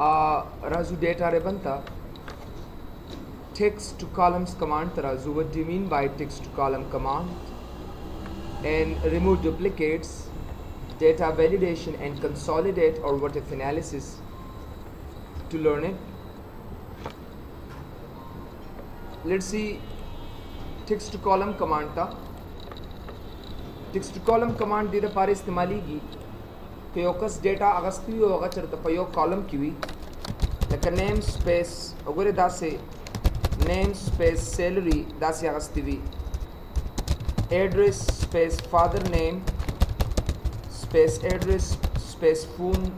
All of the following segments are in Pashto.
Razu data rebanta text to columns command tarazu. What do you mean by text to column command? And remove duplicates, data validation, and consolidate or what if analysis. To learn it, let's see text to column command ta. Text to column command dida pare istemali gi कि योकस डेटा अगस्ती हो अगर चरता पयो कॉलम की हुई लेकिन name space अगरे दासे नेम स्पेस सैलरी दासे अगस्ती हुई address space father name space address space phone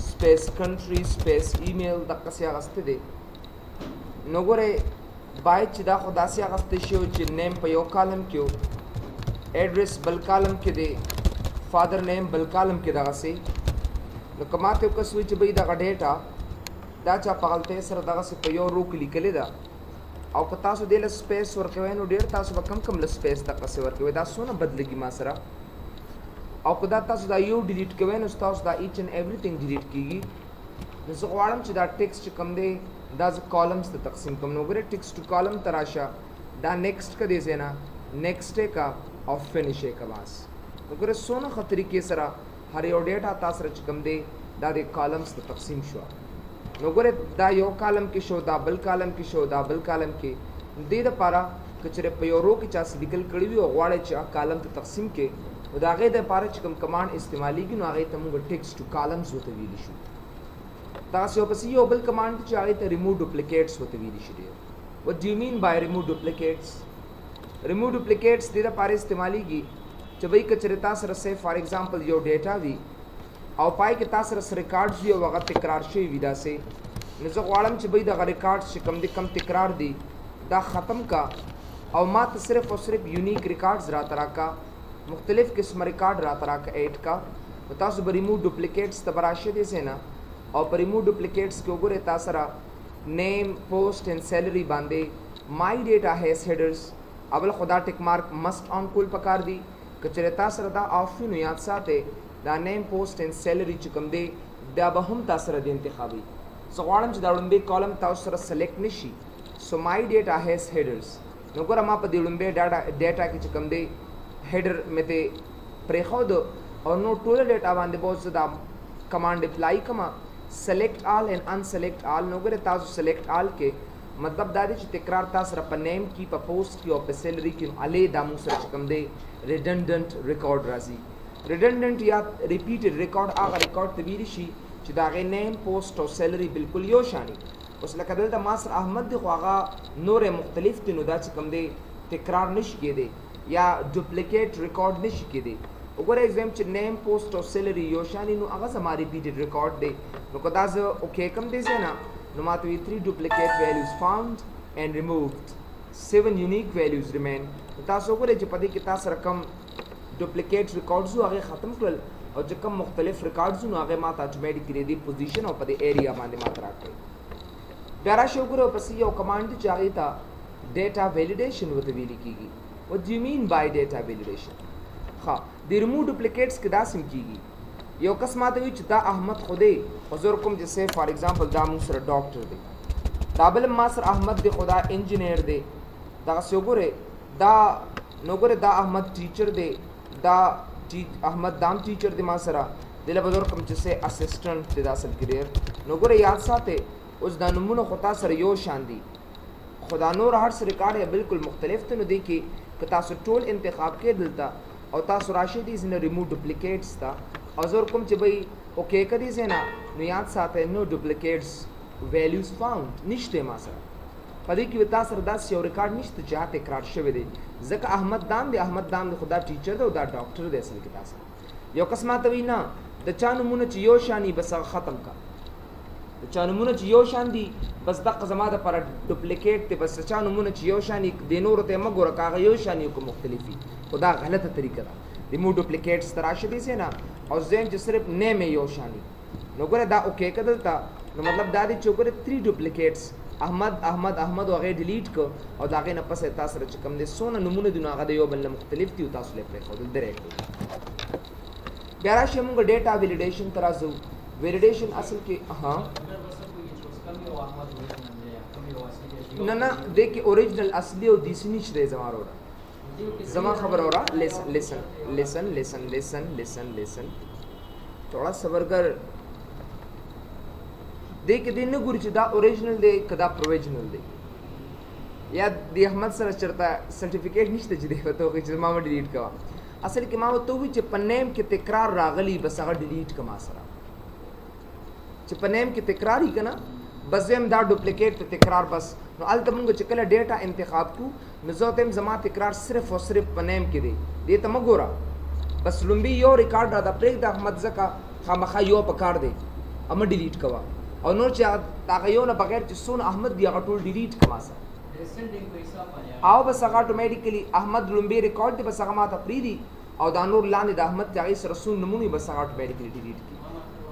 space country space email दक्कसे अगस्ती दे नगरे बाय चिदा खुदा से अगस्ती शो चिन नेम पयो कॉलम क्यों एड्रेस बल कॉलम के दे फादर नेम बल कॉलम के दगा से न कमाते को स्विच बई दगा डेटा दाचा पालते सर दगा से पयो रोक लिखले दा औ कता सो देल स्पेस वर के वेनो डेर तासो बकम कम स्पेस तक से वर के दा सोना बदलेगी मासरा औ कदा तासो दा यू डिलीट के वेनो तासो दा ईच एंड एवरीथिंग डिलीट कीगी न सो वाड़म च दा टेक्स्ट कम दे दा कॉलम्स द तकसीम कम नो गरे टेक्स्ट टू कॉलम तराशा दा नेक्स्ट का दे सेना नेक्स्ट का और फिनिश का वास अगर सोना खतरी के सरा हरे और डेटा तासर चकम दे दादे कॉलम्स तो तकसीम शो नगरे दा यो कॉलम के शो दा बल कॉलम के शो दा बल कॉलम के दे द पारा कचरे पयोरो के चास निकल कड़ी और वाड़े चा कॉलम तो तकसीम के उदागे द पारा चकम कमांड इस्तेमाली की नागे तमु टेक्स्ट टू कॉलम्स होते वी लिशु तासो पसी यो बल कमांड चाहे तो रिमूव डुप्लीकेट्स होते वी लिशु what do you mean by remove duplicates remove duplicates दे द पारा इस्तेमाली की जब एक कचरे तासर से फॉर एग्जांपल यो डेटा भी और पाई के तासर से रिकॉर्ड्स भी वगत तकरार शे विदा से नजो वालम च बई द रिकॉर्ड्स कम दे कम तकरार दी दा ख़त्म का और मात सिर्फ और सिर्फ यूनिक रिकॉर्ड्स रा तरह का मुख्तलिफ किस्म रिकॉर्ड रा तरह का ऐड का तासो रिमूव डुप्लीकेट्स तबराशे दे से ना और रिमूव डुप्लीकेट्स के उगरे Tasra name post and salary बांधे माई डेटा हैज हेडर्स अवल खुदा टिक मार्क मस्ट ऑन कुल पकार दी कचरे तासर दा ऑफी नुयात साथे दा नेम पोस्ट एंड सैलरी चुकम दे दा बहम तासर दे इंतखाबी सो वाड़म च दाड़ुंबे कॉलम तासर सेलेक्ट निशी सो माई डेटा हैज हेडर्स नगर मा प दिड़ुंबे डेटा की चुकम दे हेडर में ते प्रेखोद और नो टोल डेटा बांधे बहुत ज़्यादा कमांड अप्लाई कमा select all and unselect all नगर तासो सेलेक्ट ऑल के मतलब दादी च तकरार तासर प नेम की प पोस्ट की और प सैलरी की अले दामू सर चकम दे redundant record राजी redundant या repeated record आगा record तबीरी शी चिदागे नेम पोस्ट और सैलरी बिल्कुल यो शानी उस लकदल दा मासर अहमद दे ख्वागा नूर मुख्तलिफ ते नुदा चकम दे तकरार निश के दे या डुप्लीकेट रिकॉर्ड निश के दे उगर एग्जाम च नेम पोस्ट और सैलरी यो शानी नु आगा समा रिपीटेड रिकॉर्ड दे नु कदाज ओके कम दे से ना नु मातवी 3 duplicate values found and removed 7 unique values remain तासो को ज पदी कि तास रकम डुप्लीकेट रिकॉर्ड्स आगे ख़त्म कर और जो कम मुख्तलिफ रिकॉर्ड्स आगे माता अजमेड की दी पोजीशन और पदी एरिया माने मात्रा के प्यारा शोकर और पसी और कमांड चाहिए था डेटा वैलिडेशन वो तवीली कीगी what do you mean bye data validation हाँ द रिमूव डुप्लीकेट्स के दासिम कीगी यो अकस्मात हुई दा अहमद खुदे हुजूरकुम जैसे फॉर एग्जांपल दा मुसर डॉक्टर दे दाबल मासर अहमद दे खुदा इंजीनियर दे दा सोगरे दा नोगरे दा अहमद टीचर दे दा अहमद दाम टीचर दे मासरा दिल बदर कम जैसे असिस्टेंट दे दासल करियर नोगरे याद साथे उस दा नमूना खुदा सर यो शांदी खुदा नूर हर से रिकॉर्ड है बिल्कुल मुख्तलिफ तो देखी कि तासो टोल इंतखाब के दिलता और तासो राशिदी इस रिमूव डुप्लीकेट्स था हजूर कुम च भाई ओके कदी से ना याद साथे नो डुप्लीकेट्स वैल्यूज फाउंड निश्ते मासरा पदी की तासर दास यो रिकॉर्ड निश्ते चाहते तकरार शवे दे जक अहमद दाम दे खुदा टीचर दे उदा डॉक्टर दे असल के तासर यो कस्मात वी ना द चानुमुन च यो शानी बस खत्म का द चानुमुन च यो शांदी बस दक जमा द पर डुप्लीकेट ते बस चानुमुन च यो शानी देनोर ते मगोर का यो शानी को मुख्तलिफी खुदा गलत तरीका दा रिमूव डुप्लीकेट्स तराशदी से ना और जैन ज सिर्फ ने में यो शानी नोगरे दा ओके कदलता no मतलब दादी चोकरे 3 डुप्लीकेट्स अहमद वगैरह डिलीट को और दागे न पस तासर चकम दे सोना नमूने दुना गदे यो बल्ले मुख्तलिफ थी तासले पे खुद डायरेक्ट प्यारा शेमुंग डेटा वैलिडेशन तराजू ویلیډیشن اصل کې نه نه دې کې اوریجنل اصلي او دیسی نشته زما وروره زما خبر اورا لیسن لیسن لیسن لیسن لیسن لیسن لیسن थोड़ा صبر کر دې کې دې نه ګوري چې دا اوریجنل دی کدا پروویژنل دی یا د احمد سره چرته سرټیفیکیټ نشته چې دی وته چې ما ډیلیټ کوا اصل کې ما وته وی چې په نیم کې تکرار راغلی بس هغه ډیلیټ کما سره چې په نیم کې تکرار هی کنه بس زم دا ډوپلیکیټ ته تکرار بس نو الته موږ چې کله ډیټا انتخاب کو نو زه تم زما تکرار صرف او صرف په نیم کې دی دې ته مګورا بس لومبي یو ریکارډ را دا پریک د احمد زکا خامخا یو پکار دی ام ډیلیټ کوا او نور چې دا یو نه بغیر چې سون احمد دی هغه ټول ډیلیټ کما سره او بس هغه اتوماتیکلی احمد لومبي ریکارډ دی بس هغه ماته پری دی او دا نور لاندې د احمد تعیس رسول نمونه بس هغه اتوماتیکلی ډیلیټ کی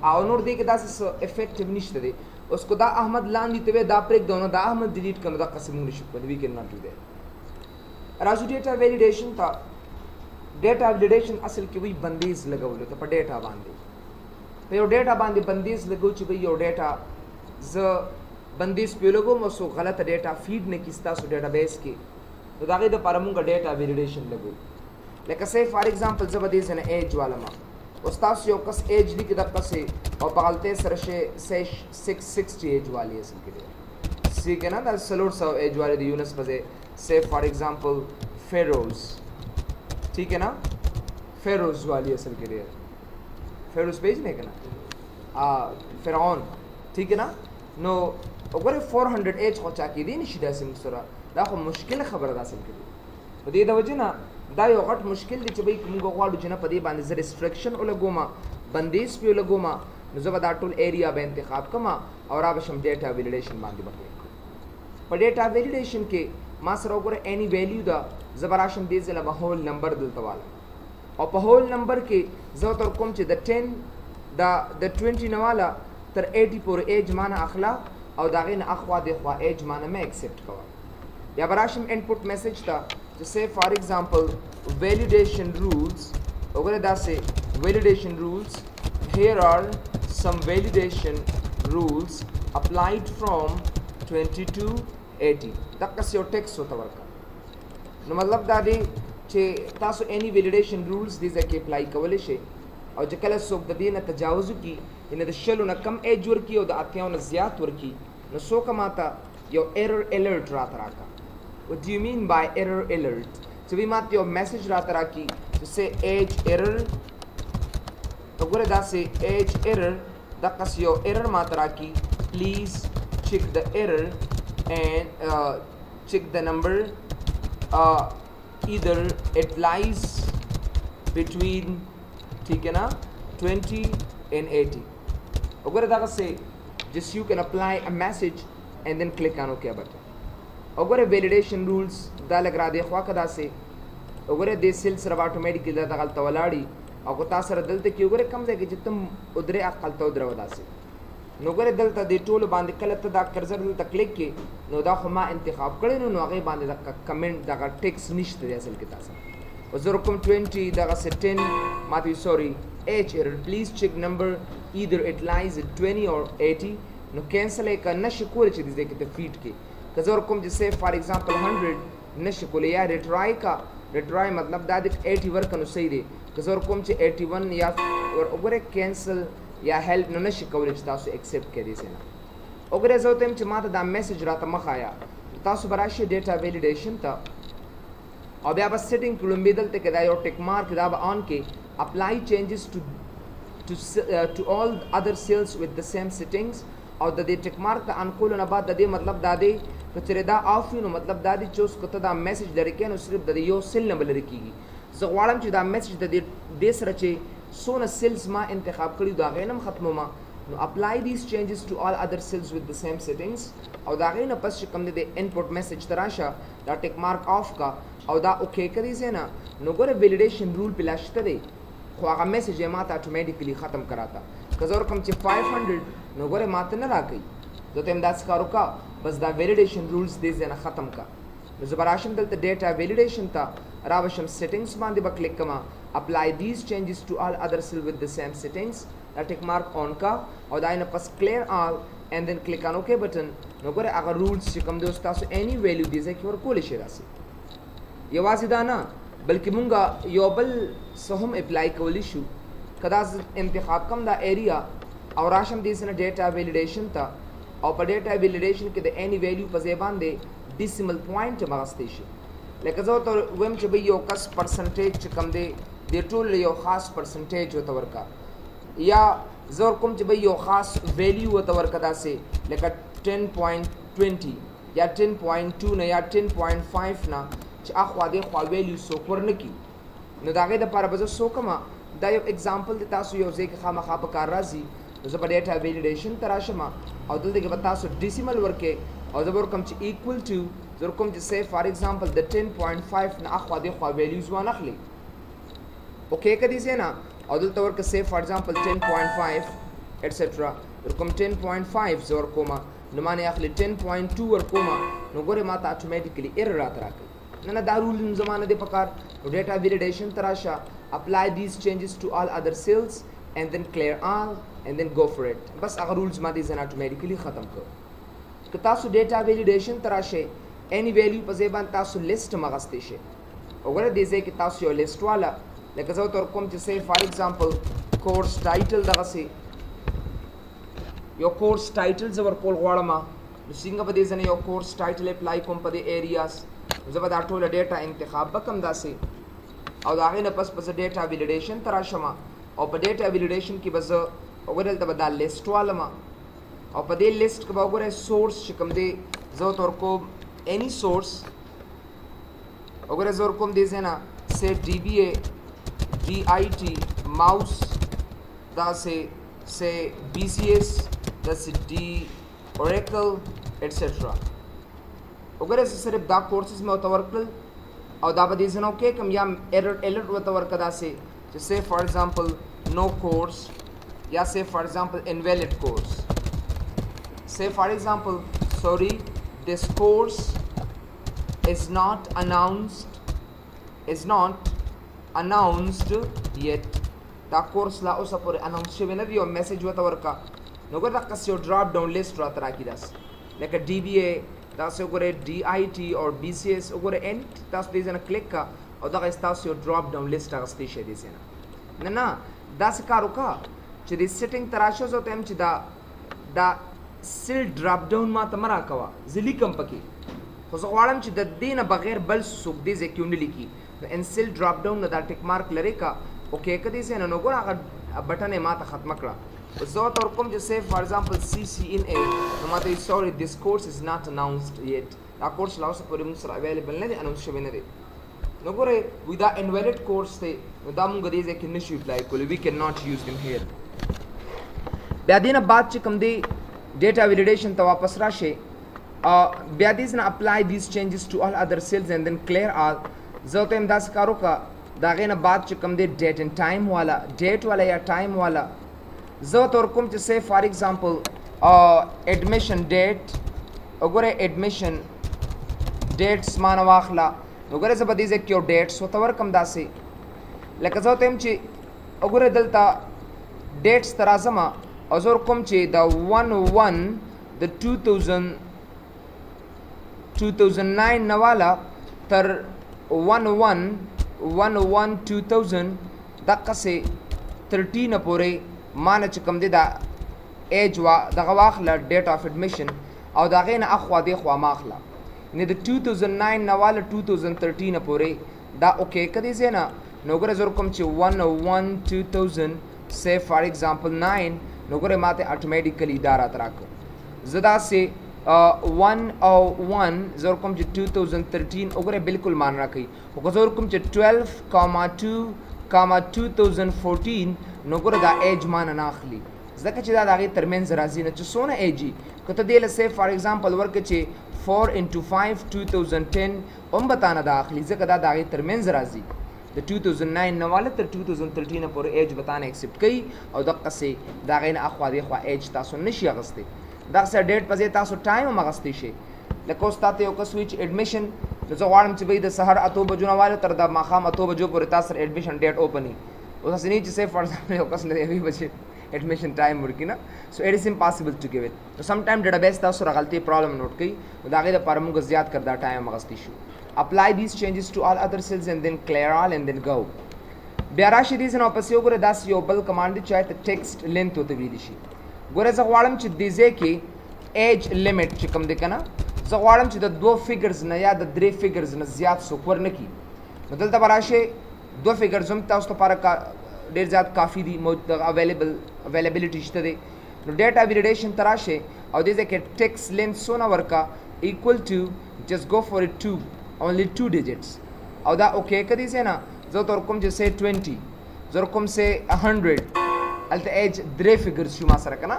او نور دې کې داسې افیکټیو نشته دی اس کو دا احمد لاندې ته دا پریک دونه دا احمد ډیلیټ کړه دا قسم نشي کولای وی کین ناٹ ډو دیٹ راځو ډیټا ویلیډیشن تا ډیټا ویلیډیشن اصل کې وی بندیز لګول ته په ډیټا باندې په یو ډیټا باندې بندیز لګو چې یو ډیټا ز بندیز په لګو مو سو غلطه ډیټا فیډ نه کیستا سو ډیټابیس کې نو دا غي د پرمونګه ډیټا ویلیډیشن لګو لکه سه فار ایگزامپل زبدیز نه ایج والا ما استاد یو کس ایج دی کې د قصې او په غلطه سره شي 660 ایج والی اصل کې سی کنه دا سلور سو ایج والی دی یونس پزه سے فار ایگزامپل فیروز ٹھیک ہے نا فیروز والی اصل کې دی فیروز پیج نه کنه فرعون ٹھیک ہے نا نو وګوره 400 ایج خو چا کې دی نشي داسې سره دا خو مشکل خبره ده اصل کې په دې د وجنه دا یو غټ مشکل دی چې به کوم غواړو چې نه په دې باندې ز ریستریکشن ولګوما بندیز په لګوما نو زه به دا ټول ایریا به انتخاب کما او را بشم ډیټا ویلیډیشن باندې وکړم په ډیټا ویلیډیشن کې ما سره وګوره اني ویلیو دا زبراشم دې زله به هول نمبر دلته والا او په هول نمبر کې زه تر کوم چې د 10 د 20 نواله تر 80 پورې ایج مان اخلا او داغه نه اخوا د خوا ایج مان مې ایکسپټ کوا یا براشم انپوټ میسج تا to say for example validation rules وګوره دا سه validation rules here are some validation rules applied from 20 to 80 دا کس یو ټیکس وته ورکا نو مطلب دا دی چې تاسو any validation rules دې ځکه اپلای کولای شئ او چې کله څوک د دې نه تجاوز کی ان د شلو نه کم ایج ورکی او د اتیاو نه زیات ورکی نو څوک ماته یو error alert راکا What do you mean by error alert? So we might your message rataraki to say age error. Ogore da say age error. Da kas your error mataraki. Please check the error and check the number. Either it lies between 20 and 80. Ogore da say just you can apply a message and then click on OK button. وګوره ویلیډیشن رولز دا لګ را دی خوا کدا سي وګوره د سیل سره اتوماتیکلی دا غلط ولاړی او کو تاسو سره دلته کې وګوره کم ځای کې چې تم ادره عقل ته درو داسي نو وګوره دلته د ټولو باندې کله ته دا کرزر دلته کلیک کې نو دا خو ما انتخاب کړی نو هغه باندې دا کمنټ دا ټیکس نشته اصل کې تاسو وزر کوم 20 دا 10 ماته سوري ایج ایرر پلیز چیک نمبر either it lies at 20 or 80 نو کینسل یک نشي کول چې دې کې ته فیډ کې کزور کوم چې say for example 100 نشي کولای یا ریټرای کا ریټرای مطلب دا د 80 ورکنو صحیح دی کزور کوم چې 81 یا وګوره کینسل یا هیلپ نو نشي کولای چې تاسو ایکسپټ کړئ سینا وګوره زه ته چې ماته دا میسج راته مخ آیا تاسو براشي ډیټا ویلیډیشن ته او بیا بس سیټینګ کولم بدل ته کدا یو ټیک مارک دا به آن کې اپلای چینجز to all other cells with the same settings او د دې ټیک مارک ته انکول نه بعد د دې مطلب دا دی چې دا آف نو مطلب دا دی چې اوس کته دا میسج درکې نو صرف د یو سیل نه بل رکیږي زه غواړم چې دا میسج د دې سره چې سونه سیلز ما انتخاب کړی دا غینم ختمو ما نو اپلای دیز چینجز ټو all other cells with the same settings او دا غینه پس چې کوم د انپوټ میسج تراشه دا ټیک مارک آف کا او دا اوکے کړی زینا نو ګوره ویلیډیشن رول پلاشته دی خو هغه میسج یې ماته اتوماتیکلی ختم کراتا کزور کوم چې 500 نو ګوره ماته نه راکې زه ته امداد کارو کا بس دا ویلیډیشن رولز دې زنه ختم کا نو زبراشم دلته ډیټا ویلیډیشن ته راوشم سیټینګز باندې به کلیک کما اپلای دیز چینجز ټو all other cells with the same settings دا ټیک مارک آن کا او دا نه پس کلیر آل and then click on OK button نو ګوره هغه رولز چې کوم دی تاسو any value دې ځای کې ورکولی شئ راسي یوازې دا نه بلکې مونږ یو بل څه هم اپلای کولی شو که دا انتخاب کم دا ایریا او راشم دې سره ډیټا ویلیډیشن ته او په ډیټا ویلیډیشن کې د any value په ځای باندې ډیسیمل پوینټ هم اخیستی شي لکه زه ورته ویم چې بھئی یو کس پرسنټیج چې کوم دی د ټول یو خاص پرسنټیج ورته ورکا یا زه ورکوم چې بھئی یو خاص ویلیو ورته ورکه داسې لکه 10.20 یا 10.2 نه یا 10.5 نه چې اخوا دېخوا ویلیو څوک ورنه کړي نو د هغې دپاره به زه څه وکړم دا یو اگزامپل دی تاسو یو ځای کې خامخا په کار راځي نو زه په ډیټا ویلیډیشن ته راشم او دلته کې به تاسو ډیسیمل ورکې او زه به ورکړم چې ایکول ټو زه ورکوم چې سی فار ایگزامپل د 10.5 نه اخوا دېخوا ویلیوز وانخلي اوکې که دې ځای نه او دلته ورکه سی فار ایگزامپل 10.5 ایټسټرا ورکوم 10.5 زه ورکوم نو مانې اخلي 10.2 ورکوم نو ګورې ما ته اټومیټیکلي ایرر راته راکوي نه دا رول زما نه دی پکار نو ډیټا ویلیډیشن ته راشه apply these changes to all other cells and then clear all and then go for it بس هغه رولز ما دې ځنه اټومیټیکلي ختم کړو که تاسو ډیټا ویلیډیشن ته راشئ any value په ځای باندې تاسو لیست هم اخیستی شئ وګوره دې ځای کې تاسو یو لیست والا لکه زه ورته ورکوم چې سی فار ایگزامپل کورس ټایټل دغسې یو کورس ټایټل زه ورکول غواړم نو څنګه به دې ځنه یو کورس ټایټل اپلای کوم په دې ایریاز زه به دا ټوله ډیټا انتخاب به کړم داسې او د هغې نه پس به زه ډیټا ویلیډیشن ته راشم او په ډیټا ویلیډیشن کې به زه وګورئ دلته به دا لیست والم او په دې لیست کې به وګورئ سورس چې کوم دی زه ورته ورکوم any source وګوره زه ورکوم دې ځای نه say DBA DIT mouse داسې say BCS داسې D Oracle etc وګوره زه صرف دا کورسز مې ورته ورکړل او دا به دې ځای نه وکې کوم یا الرټ ورته ورکړه داسې چې say for example no course یا say for example invalid course say for example sorry this course is not announced yet دا کورس لا اوسه پورې اناونس شوی نه دی او میسج ورته ورکا نو ګوره دقسې یو ډراپ ډاون لیست راته راکړي داسې لکه DBA داسې وګورئ DIT او BCS وګورئ end تاسو دې ځای نه کلیک کا او دغه ستاسو یو ډراپ ډاون لیست اخیستی شئ دې ځای نه داسې کار وکړه چې دې سیټینګ ته راشه زه ورته وایم چې دا سیل ډراپ ډاون ما ته مه راکوه زه لیکم پکې خو زه غواړم چې د دې نه بغیر بل څوک دې ځای کې ونه لیکي نو انسل ډراپ ډاون نه دا ټیک مارک لرې کا اوکې که دې ځای نه نو ګوره هغه بټن یې ما ته ختمه کړه زه ورته ورکوم چې say for example CCNA نو ما ته sorry this course is not announced yet دا کورس لا اوسه پورې موږ سره اویلیبل نه دی اناونس شوی نه دی نو ګورئ وی دا انویلډ کورس دی نو دا موږ دې ځای کې نشو اپلای کولی وی کین ناٹ یوز دم هیر بیا دې نه بعد چې کوم دی ډیټا ویلیډیشن ته واپس راشئ بیا دې ځنه اپلای دیز چینجز ټو آل ادر سیلز اینڈ دین کلیر آل زه ورته یم داسې کار وکړه د هغې نه بعد چې کوم دی ډیټ اینډ ټایم والا ډیټ والا یا ټایم والا زه ورته ورکوم چې say فار ایگزامپل ایډمیشن ډیټ وګورئ ایډمیشن ډیټس مانه واخله نو ګوره زه به دې ځای کې یو ډیټس ورته ورکړم داسې لکه زه ورته یم چې وګورئ دلته ډیټس ته راځم او زه ورکوم چې د 1/1 د 2009 نه والا تر 1/1/2000 دقسې 13 پورې ما نه چې کوم دی دا ایج دغه واخله ډیټ آف ایډمیشن او د هغې نه اخوا دېخوا ما اخله یعنې د 2009 نه واله 2013 پورې دا اوکې که دې ځای نه نو ګوره زه ورکوم چې 1/1/2000 say for example 9 نو ګوره ما ته اټومیټیکلي دا راته راکړه زه داسې 1/1 زه ورکوم چې 2013 وګوره بالکل مان راکوي خو که زه ورکوم چې 12,2,2014 نو ګوره دا ایج ما نه اخلي ځکه چې دا د هغې ترمنځ راځي نه چې څونه ایج وي که ته دې له say for example ورکړې چې 4 × 5 2010 هم به تا نه دا اخلي ځکه دا د هغې ترمنځ راځي د 2009 نه واله تر 2013 پورې ایج به تا نه ایکسپټ کوي او دقسې د هغې نه اخوا دېخوا ایج تاسو نشي اخیستی دغسې ډیټ په ځای تاسو ټایم هم اخیستی شئ لکه اوس تا ته یو کس وایي چې ایډمیشن نو زه غواړم چې بھئی د سهار 8 بجو نه واله تر د ماښام 8 بجو پورې تا سره ایډمیشن ډیټ اوپن وي اوس هسې نه چې say for example یو کس له 1 بجې admission time ورکی نا so it is impossible to give it so sometime database تاسو را غلطی problem نوٹ کړئ دا غي د پر موږ زیات کړ دا ټایم غستی شو apply these changes to all other cells and then clear all and then go بیا راشي دې نو پس یو ګره داس یو بل کمانډ چې ته ټیکسټ لینث وته ویل شي ګوره زه غواړم چې دې ځکه ایج لیمټ چې کوم دی کنه زه غواړم چې د دوه فیګرز نه یا د درې فیګرز نه زیات سوکور نه کی بدلته براشه دوه فیګرز هم تاسو لپاره ډیر زیات کافی دي اویلیبিলিټی شته دي نو ډیټا ویلیډیشن تراشه او دې ځکه ټیکسټ لینث سونه ورکا equal to just go for it two only 2 digits او دا اوکے کدي سه نه زه تر کوم چې سه 20 زه کوم سه 100 الته ایج درې فیګرز شو ما سره کنه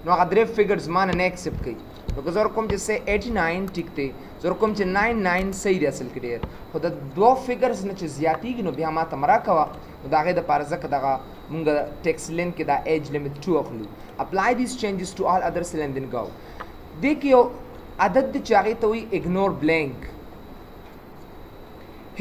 نو هغه درې فیګرز مان نه ایکسپټ کړي نو که زه کوم چې سه 89 ټیک دی زه کوم چې 99 صحیح دی اصل کې ډیر خو د دوه فیګرز نه چې زیاتیږي نو بیا ما ته مرا کوا نو دا غي د پاره ځکه دغه مونږ ټیکسټ لین کې دا ایج لیمټ 2 اخلو apply these changes to all other cells and then go دیکھیو عدد د چاغې ته وي ignore blank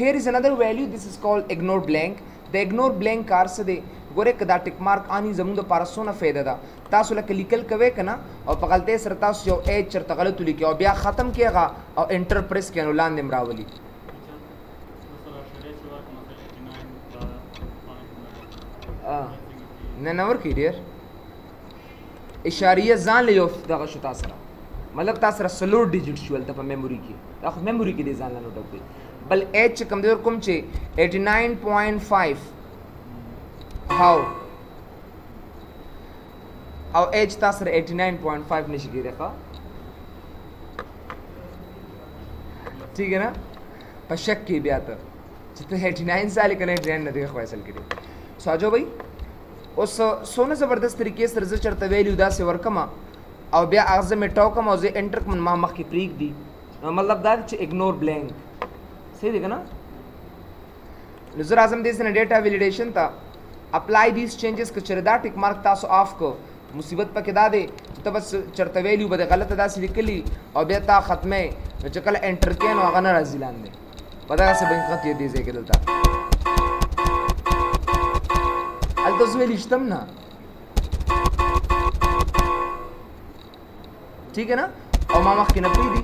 here is another value this is called ignore blank the ignore blank کار څه دی ګوره کدا ټیک مارک اني زموږ د پاره سونه فائدہ ده تاسو لکه لیکل کوي کنه او په غلطه سره تاسو یو ایج چرته غلط لیکي او بیا ختم کیغه او انټر پریس کینو لاندې مراولي نه نور کی ډیر اشاریه ځان له یو دغه شو تاسو مطلب تاسو سره سلو ډیجیټ شول ته په میموري کې دا خو میموري کې دي ځان له نوٹ کړئ بل ایج کم دی کوم چې 89.5 how او ایج تاسو 89.5 نشي کېدای ښا ٹھیک ہے نا په شک کې بیا ته چې ته 89 سال کې نه 89 نه دی خو اصل کې ساجو بھائی اوس سونه زبردست طریقې سره زه چرته ویلیو داسې ورکما او بیا اغزه می ټاکم او زه انټر کوم ما مخ کې پریک دی مطلب دا چې اګنور بلانک صحیح دی کنه نظر اعظم دې سره ډیټا ویلیډیشن تا اپلای دیز چینجز که چردا ټیک مارک تاسو آف کو مصیبت پکې دا دی چې ته بس چرته ویلیو بده غلطه داسې لیکلی او بیا تا ختمه چې کله انټر کین او هغه نه راځي لاندې پدا څه به خط یې دی ځکه دلته الته ویل شتم نه ٹھیک ہے نا او ما مخ کې نه پری دی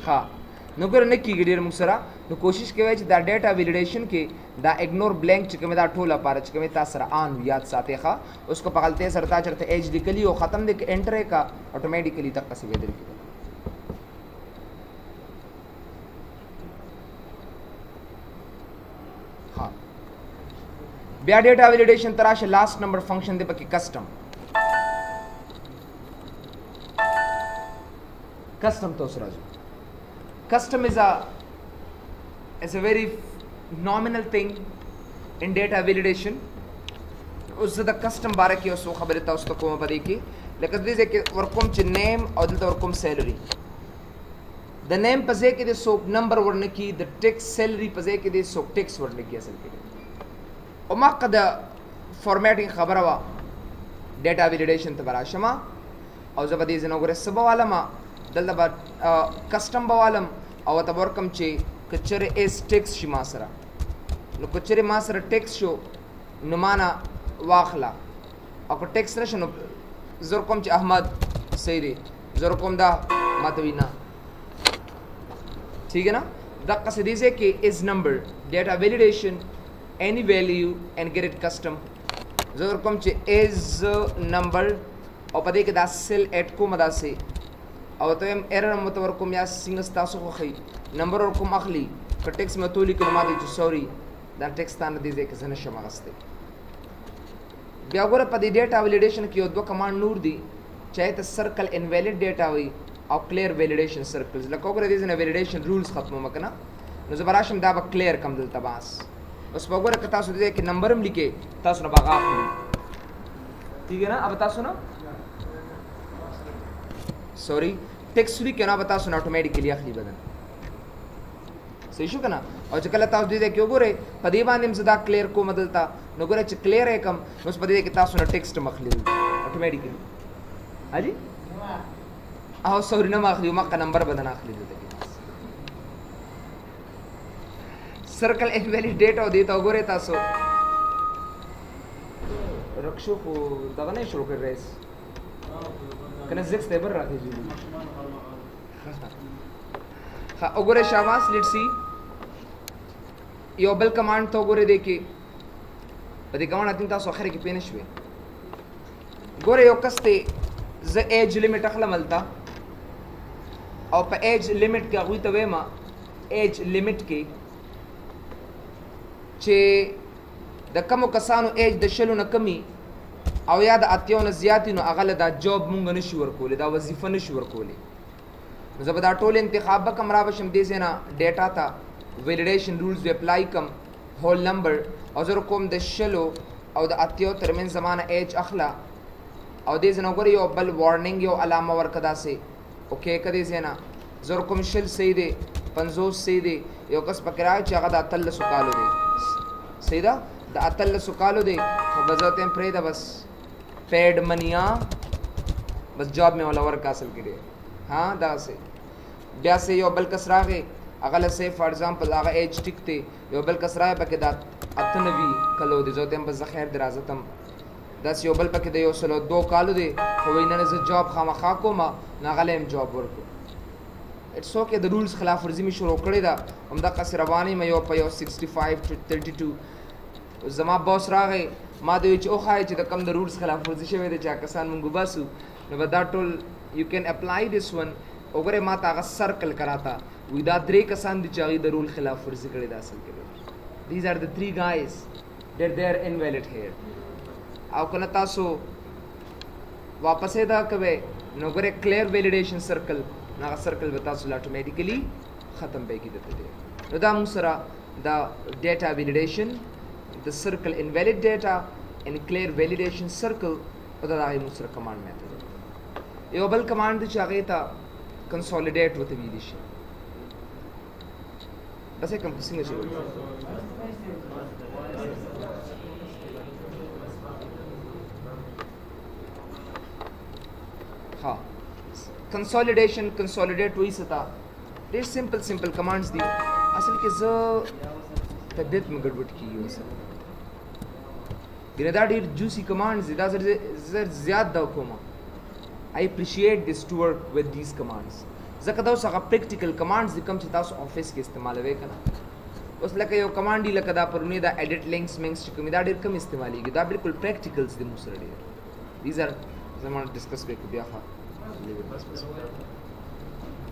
ها نو ګور نه کیږي ډیر موږ سره نو کوشش کوي چې دا ډیټا ویلیډیشن کې دا اګنور بلانک چې کوم دا ټوله پاره چې کوم تاسو سره ان یاد ساتي ښه اوس کو په غلطه سره تا چرته ایج لیکلی او ختم دې انټر کا اتوماتیکلی تک څه ویل کی ها بیا ډیټا ویلیډیشن تراشه لاست نمبر فنکشن دې پکې کسٹم تو سره custom is a very nominal thing in data validation اس د custom باره کې اوس خبره تاسو ته کومه پدې کې لکه دې چې ورکوم چې name او دلته ورکوم salary د name په ځای کې د سو نمبر ورنه کې د ټیکس salary په ځای کې د سو ټیکس ورنه کې اصل کې او ما قد فارمیټینګ خبره وا data validation ته براشما او زبدې زنه ګره سبا والا ما دلته با کسٹم بوالم او ته ورکم چې کچره اس ټیکس شي ما سره نو کچره ما سره ټیکس شو نو معنا واخلا او کو ټیکس نشو نو زر کوم چې احمد صحیح دی زر کوم دا ماتوینا ٹھیک ہے نا دا قصدی سے کہ از نمبر ڈیٹا ویلیڈیشن any value and get it custom زر کوم چې از نمبر او پدې کې دا سیل اټ کوم دا سي او ته هم ایرر متور کوم یا سینګس تاسو خو خي نمبر ور کوم اخلي ک ټیکس مې تولی کلمه دي چې سوري دا ټیکس تان دي ځکه زنه شمغسته بیا ګوره په دې ډیټا ویلیډیشن کې یو دوه کمانډ نور دي چاہے ته سرکل انویلیډ ډیټا وي او کلیر ویلیډیشن سرکلز لکه وګوره دې نه ویلیډیشن رولز ختمه مکنه نو زبراشم دا به کلیر کم دلته باس اوس وګوره ک تاسو دې کې نمبر هم لیکي تاسو نه باغ اخلي ٹھیک ہے نا اب تاسو نه سوری ٹیکسٹ بھی کنا بتا سن اتوماتیکلی اخلي بدن صحیح شو کنه او چې کله تاسو دې کې وګوره په دې باندې مزدا کلیر کو مدلتا نو ګوره چې کلیر کم نو په دې کې تاسو نه ټیکسټ مخلي اتوماتیکلی هاجي او سوري نه مخلي ما کا نمبر بدن اخلي دې circle invalid data हो देता गोरे तासो रक्षो को दगा नहीं शुरू कर रहे कने जिक्स तेबर राखी जी हाँ ओगोरे शाबाश लेट्स सी यो बल कमांड तो गोरे देखे बदी कमांड आती तासो आखिर की पेनिश हुए गोरे यो कस्ते ज एज लिमिट अखला मलता और पे एज लिमिट का हुई तवे मा एज लिमिट के चे द कमो कसानो एज द शलु न कमी او یا د اتیو نه زیاتی نو اغله دا جاب مونږ نشو ورکولې دا وظیفه نشو ورکولې زه به دا ټول انتخاب به کم را بشم دې نه ډیټا تا ویلیډیشن رولز وی اپلای کم هول نمبر او زه کوم د شلو او د اتیو ترمن زمانه ایج اخلا او دې نه وګورئ یو بل وارنینګ یو علامه ورکدا سي اوکې کدي زینا زه کوم شل سي دي 50 سي دي یو کس پکرای چې هغه د اتل سکالو دي سیدا د اتل سکالو دي خو بزته پرې دا بس पेड मनिया बस जॉब में वाला वर्क हासिल करिए हाँ दा से ब्या से यो बल कसरागे अगला से फॉर एग्जांपल आगा एज टिकते यो बल कसरागे पके दा अतनवी कलो दे जोते हम बस खैर दराजतम दस यो बल पके दे यो सलो दो कालो दे होइना ने जॉब खामा खाको मा नागले हम job work it's okay the rules खिलाफ वर्जी में शुरू करे दा हम दा कस रवानी में यो पयो 65 to 32 زما بوس راغی ما دوی چې اوخای چې د کم د رولز خلاف ورزي شوی دی چې کسان مونږ باسو نو به دا ټول یو کین اپلای دیس ون وګوره ما ته هغه سرکل کراتا وی دا درې کسان دي چې هغې د رول خلاف ورزي کړې دا اصل کې دیز آر د 3 guys that they are invalid here او کله تاسو واپسې دا کوئ نو وګوره کلیر ویلیډیشن سرکل هغه سرکل به تاسو اټومیټیکلی ختم به کېږي دته نو دا موږ سره دا ډیټا ویلیډیشن the circle invalid data and clear validation circle or the musra command method yo bal command che ageta consolidate with validation bas ek kam singa shuru ha consolidation consolidate hui sata this simple commands di asal ke z तबियत में गड़बड़ की हो सर गिरदा ढेर juicy commands दा जर ज्यादा कोमा I appreciate this to work with these commands जकदा सगा प्रैक्टिकल कमांड्स कम से तास ऑफिस के इस्तेमाल वे कना उस लके यो कमांड दी लकदा परने दा एडिट लिंक्स मिंक्स कमी दा ढेर कम इस्तेमाल की दा बिल्कुल प्रैक्टिकल्स दे मुसर दीस आर जमान डिस्कस वे को बिया खा बस